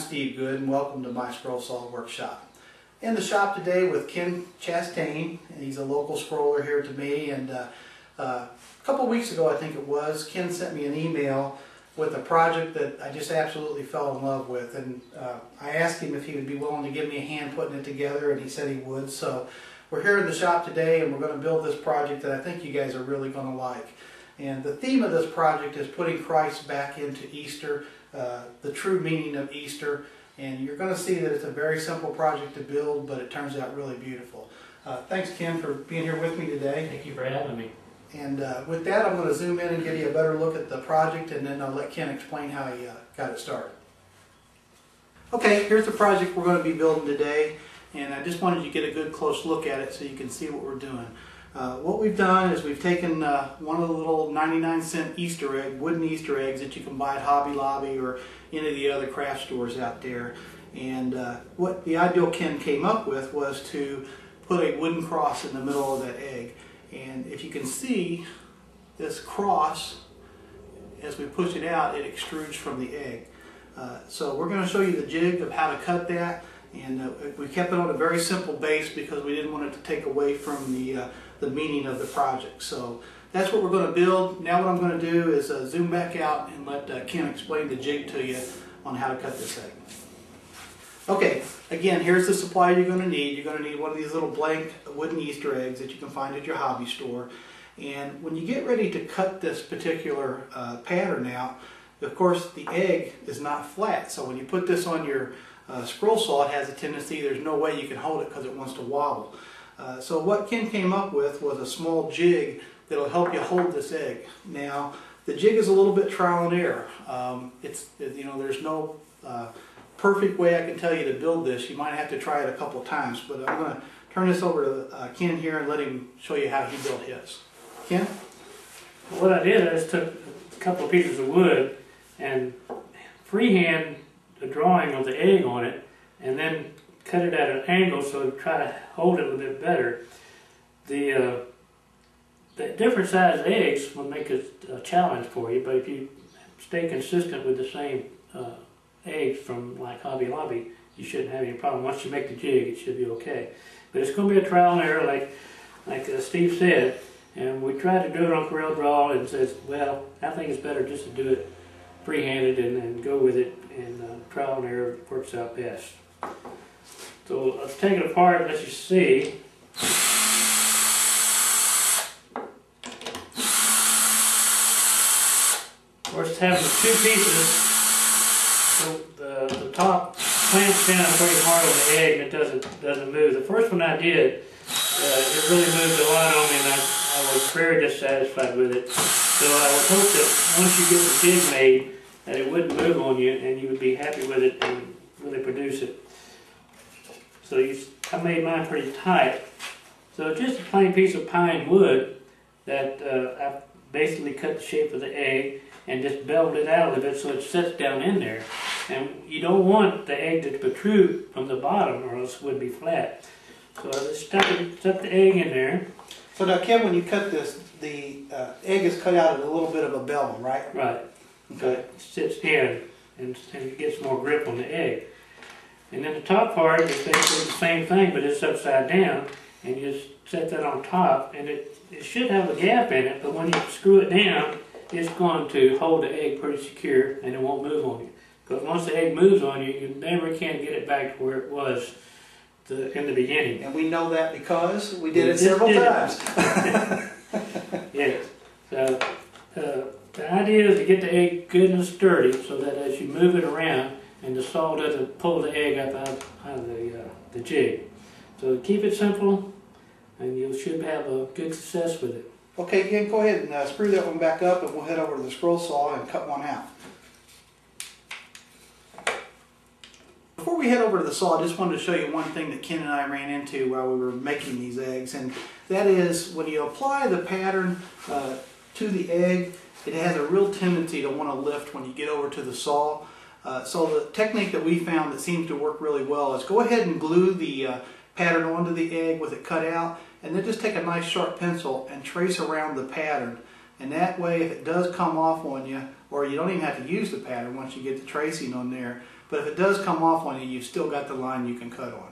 Steve Good, and welcome to my Scroll Saw Workshop. In the shop today with Ken Chastain, and he's a local scroller here to me. And a couple weeks ago, I think it was, Ken sent me an email with a project that I just absolutely fell in love with. And I asked him if he would be willing to give me a hand putting it together, and he said he would. So we're here in the shop today, and we're going to build this project that I think you guys are really going to like. And the theme of this project is putting Christ back into Easter, the true meaning of Easter. And you're going to see that it's a very simple project to build, but it turns out really beautiful. Thanks, Ken, for being here with me today. Thank you for having me. And with that, I'm going to zoom in and give you a better look at the project, and then I'll let Ken explain how he got it started. Okay, here's the project we're going to be building today, and I just wanted you to get a good close look at it so you can see what we're doing. What we've done is we've taken one of the little 99-cent Easter egg, wooden Easter eggs that you can buy at Hobby Lobby or any of the other craft stores out there. And what the ideal Ken came up with was to put a wooden cross in the middle of that egg. And if you can see this cross, as we push it out, it extrudes from the egg. So we're going to show you the jig of how to cut that. And we kept it on a very simple base because we didn't want it to take away from the meaning of the project. So that's what we're going to build. Now what I'm going to do is zoom back out and let Ken explain the jig to you on how to cut this egg. Okay, again, here's the supply you're going to need. You're going to need one of these little blank wooden Easter eggs that you can find at your hobby store. And when you get ready to cut this particular pattern out, of course the egg is not flat. So when you put this on your scroll saw, it has a tendency, there's no way you can hold it because it wants to wobble. So what Ken came up with was a small jig that'll help you hold this egg. Now, the jig is a little bit trial and error. There's no perfect way I can tell you to build this. You might have to try it a couple times, but I'm going to turn this over to Ken here and let him show you how he built his. Ken? What I did, I just took a couple of pieces of wood and freehand the drawing of the egg on it, and then cut it at an angle so to try to hold it a little bit better. The different size eggs will make it a challenge for you, but if you stay consistent with the same eggs from like Hobby Lobby, you shouldn't have any problem. Once you make the jig, it should be okay. But it's going to be a trial and error, like Steve said, and we tried to do it on CorelDRAW and says, well, I think it's better just to do it free-handed and go with it, and trial and error works out best. So let's take it apart and let you see. Of course, having the two pieces, so the top clamps down pretty hard on the egg and it doesn't move. The first one I did, it really moved a lot on me, and I was very dissatisfied with it. So I would hope that once you get the jig made, that it wouldn't move on you and you would be happy with it and really produce it. So I made mine pretty tight. So just a plain piece of pine wood that I basically cut the shape of the egg and just beveled it out a little bit so it sits down in there. And you don't want the egg to protrude from the bottom or else it would be flat. So I just stuck the egg in there. So now, Ken, when you cut this, the egg is cut out at a little bit of a bevel, right? Right. Okay. So it sits in and it gets more grip on the egg. And then the top part is basically the same thing, but it's upside down, and you just set that on top, and it should have a gap in it, but when you screw it down, it's going to hold the egg pretty secure, and it won't move on you. Because once the egg moves on you, you never can get it back to where it was in the beginning. And we know that because we did it several times. Yes. So the idea is to get the egg good and sturdy so that as you move it around, and the saw doesn't pull the egg up out of the jig. So keep it simple, and you should have a good success with it. Okay, Ken, go ahead and screw that one back up, and we'll head over to the scroll saw and cut one out. Before we head over to the saw, I just wanted to show you one thing that Ken and I ran into while we were making these eggs, and that is when you apply the pattern to the egg, it has a real tendency to want to lift when you get over to the saw. So the technique that we found that seems to work really well is go ahead and glue the pattern onto the egg with it cut out, and then just take a nice sharp pencil and trace around the pattern. And that way, if it does come off on you, or you don't even have to use the pattern once you get the tracing on there, But if it does come off on you, you've still got the line you can cut on.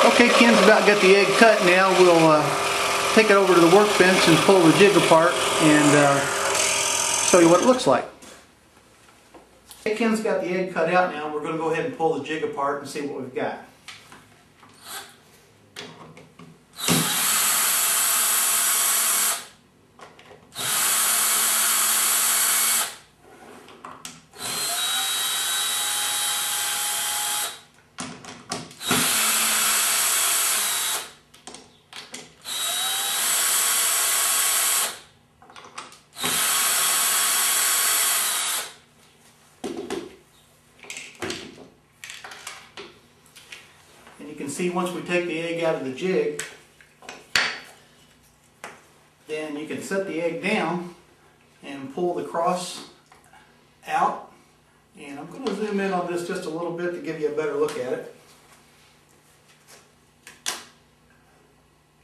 Okay, Ken's about got the egg cut now. We'll take it over to the workbench and pull the jig apart and show you what it looks like. Okay, Ken's got the egg cut out now. We're going to go ahead and pull the jig apart and see what we've got. And you can see once we take the egg out of the jig, then you can set the egg down and pull the cross out. And I'm going to zoom in on this just a little bit to give you a better look at it.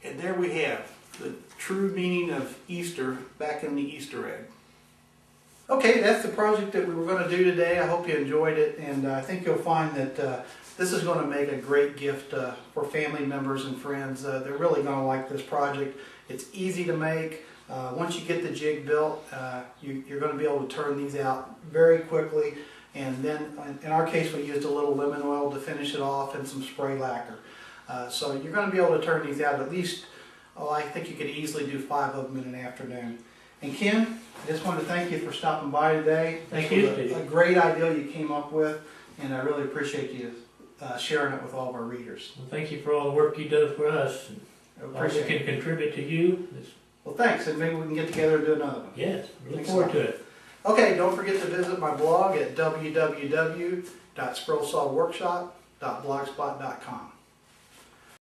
And there we have the true meaning of Easter back in the Easter egg. Okay, that's the project that we were going to do today. I hope you enjoyed it, and I think you'll find that this is going to make a great gift for family members and friends. They're really going to like this project. It's easy to make. Once you get the jig built, you're going to be able to turn these out very quickly. And then, in our case, we used a little lemon oil to finish it off and some spray lacquer. So you're going to be able to turn these out at least, I think you could easily do 5 of them in an afternoon. And Ken, I just wanted to thank you for stopping by today. Thank you. It was a great idea you came up with, and I really appreciate you sharing it with all of our readers. Well, thank you for all the work you do for us. I All we appreciate can it. contribute to you. Well, thanks, and maybe we can get together and do another one. Yes, look Thanks forward a to lot. it. Okay, don't forget to visit my blog at www.scrollsawworkshop.blogspot.com.